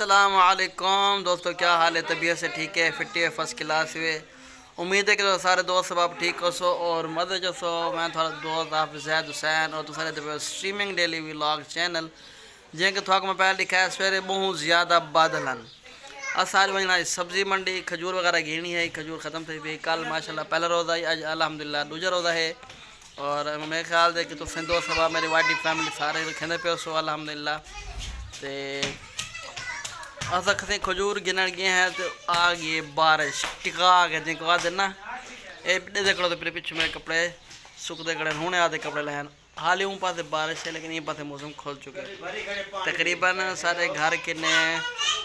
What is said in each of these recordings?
अस्सलामुअलैकुम दोस्तों, क्या हाल है? तबीयत से ठीक है, फिट है, फर्स्ट क्लास हुए। उम्मीद है कि सारे दोस्त सब आप ठीक हो सो और मदद जो सो। मैं थोड़ा दोस्त हाफिज़ हुसैन और दूसरे दफे स्ट्रीमिंग डेली व्लॉग चैनल जैसे थोक मैं पहले लिखा है सवेरे बहुत ज़्यादा बादल हैं। अस आज वजना सब्जी मंडी खजूर वगैरह घेनी है। खजूर ख़त्म थी पी। कल माशाल्लाह पहला रोज़ा है, अज अल्हम्दुलिल्लाह दूजा रोज़ा है। और मेरे ख्याल से कि तुम दोस्त सब मेरी वाइडी फैमिली सारे खेंदे पे सो अल्हम्दुलिल्लाह। तो अस कसें खजूर गिनन गए हैं तो आ गई बारिश टिका के जिनको आते ना। ये देख लो तो मेरे पीछे मेरे कपड़े सुखते खड़े होने आते कपड़े लहन। हाल ही ऊँ पास बारिश है लेकिन ये पास मौसम खुल चुके हैं। तकरीबन सारे घर के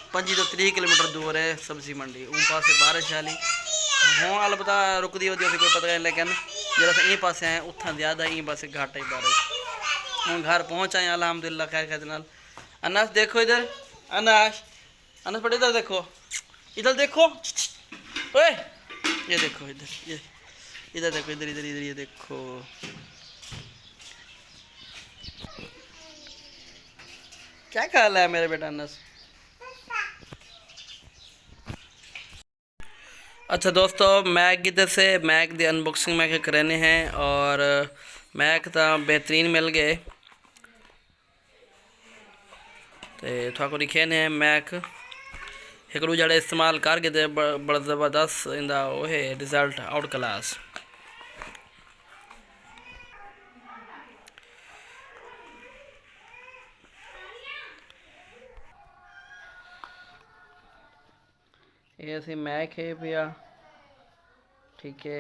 25 तो 30 किलोमीटर दूर है सब्जी मंडी। ऊँ पास बारिश हाली हूँ अलबत्ता रुकती होती कोई पता नहीं, लेकिन जरा ये पास हैं उतना ज़्यादा ये पास घाट है बारिश। हूँ घर पहुँच आए अल्हम्दुलिल्लाह खैर खैर नाल। अनास देखो इधर, अनास अनस पटे इधर देखो, इधर देखो। ओए ये देखो इधर, ये इधर देखो, इधर इधर इधर ये देखो। क्या ख्याल है मेरे बेटा अनस? अच्छा दोस्तों, मैक किधर से मैक दी अनबॉक्सिंग मैक करने हैं और मैक तो बेहतरीन मिल गए। तो थोड़ा लिखे ने मैक एक जड़े इस्तेमाल करके तो बड़ा ज़बरदस्त इंदा वो है रिजल्ट आउट क्लास। ये ऐसी मैक है भैया, ठीक है।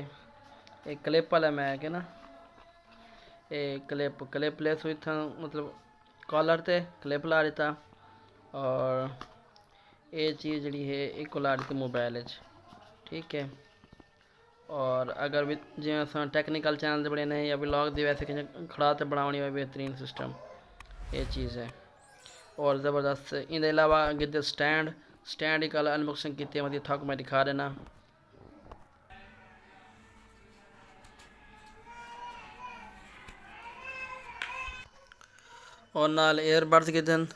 एक क्लिप वाला मैक है ना, ये क्लिप लेस हुई था, मतलब कॉलर थे क्लिप ला रही था। और ये चीज़ जी है एक को ला रही थी मोबाइल, ठीक है। और अगर भी जो टेक्निकल चैनल बने ने या व्लॉग दी वैसे खड़ा तो बनानी हो बेहतरीन सिस्टम ये चीज़ है। और ज़बरदस्त इन अलावा गिद्दे स्टैंड ही कल अनबॉक्सिंग की मतलब थक मैं दिखा देना। और नाल एयरबड्स गिदन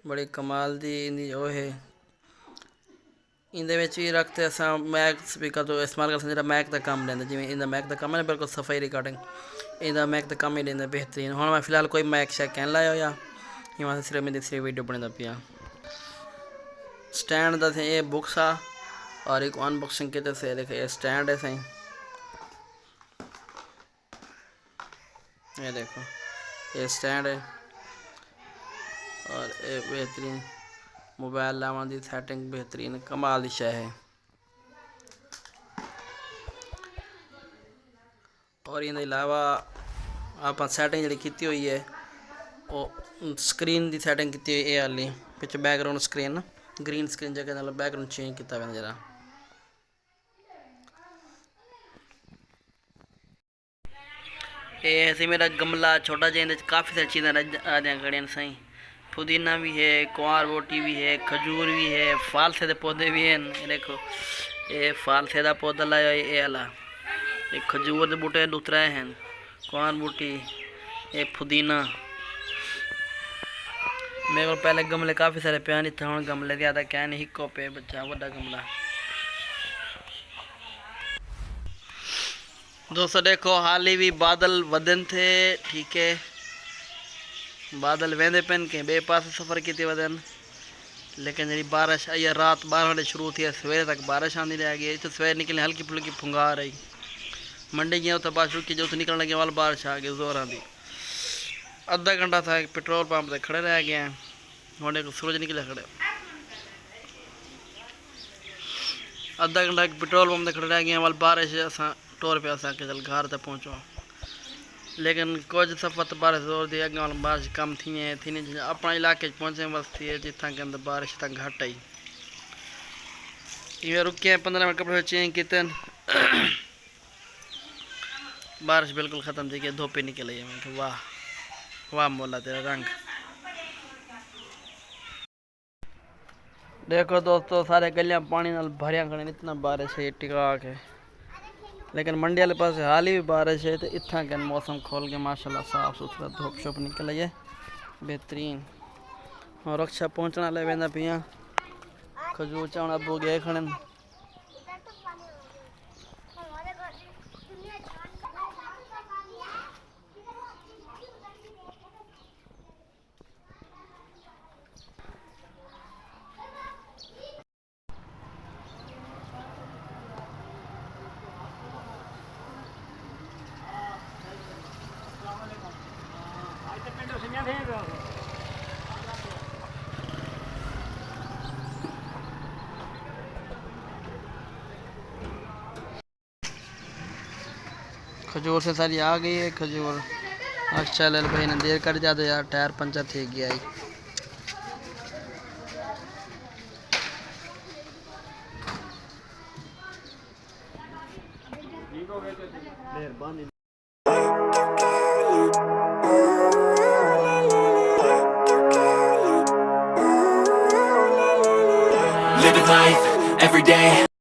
बड़ी कमाल दी इंदी वो है। इंदे भी रखते अस मैक स्पीकर तो इस्तेमाल कर सकते मैक का कम लेंगे। जिमें इंदा मैक का कम है ना बिल्कुल सफाई रिकॉर्डिंग, इंदा मैक का कम ही लेंगे बेहतरीन। हम मैं फिलहाल कोई मैक शैक कह लाया या यहाँ सिर्फ मेरी सिर्फ वीडियो बनता पिया। स्टैंड का ये बुक्स आ और एक अनबॉक्सिंग के से देखे ये स्टैंड है सही। ये देखो ये स्टैंड है और ये बेहतरीन मोबाइल लावा दी सेटिंग बेहतरीन कमाल दी शय है। और इन अलावा आप सेटिंग जी की हुई है वो स्क्रीन की सेटिंग की हुई है हाली पिछले बैकग्राउंड स्क्रीन ग्रीन स्क्रीन जगह बैकग्राउंड चेंज किया हुआ जरा। ये ऐसे मेरा गमला छोटा जिहा काफ़ी सारी चीज़ें आ जाए खड़ियां सही। पुदीना भी है, कुंवार बोटी भी है, खजूर भी है, फालसे के पौधे भी हैं। ये देखो ये फालसे का पौधा लाया ये वाला, ये खजूर के बूटे दूसरा हैं, कुंवार बूटी, ये पुदीना। मेरे को पहले गमले काफ़ी सारे पे नहीं थे, हम गमले ज़्यादा क्या नहीं हिको पे बच्चा बड़ा गमला। दोस्तों देखो हाल ही भी बादल वदन थे, ठीक है। बादल वेंदे पेन के बे पास सफ़र की वदन, लेकिन जी बारिश आई रात 12 बजे शुरू थी, सवेरे तक बारिश आनी रह गई। तो सवेरे निकले हल्की फुल्की फुंगा रही मंडी गया तो बारिश रुकी, जो निकलने लगे वाल बारिश आ गई जोर आती। आधा घंटा था पेट्रोल पंप पर खड़े रह गए हैं, होने को सूरज निकले खड़े। आधा घंटा पेट्रोल पंप पर खड़े रह गए वाल बारिश असा टोर पे असा के चल घर तक पहुँचो। लेकिन कुछ सफर बारिश जोर दी अगे वाल बारिश कम थी नहीं अपना इलाके पहुँचे बस थी जितना के अंदर बारिश तक घट आई। इवें रुके 15 मिनट कपड़े चेंज किए, बारिश बिल्कुल ख़त्म थी गई, धोपी निकल आई। मैं वाह वाह मोला तेरा रंग। देखो दोस्तों सारे गलियां पानी नाल भरिया खड़े, इतना बारिश है टिका के। लेकिन मंडी वाले पास हाल ही भी बारिश है तो इतना के मौसम खोल के माशाल्लाह साफ सुथरा धूप शुप निकल है बेहतरीन। और रक्षा पहुँचने वाले वेंदा पिया खजूर चावल अबू गए खड़े खजूर से सारी आ गई है खजूर। अच्छा लल भाई ने देर कर जाते यार टायर पंचर थी गया ही।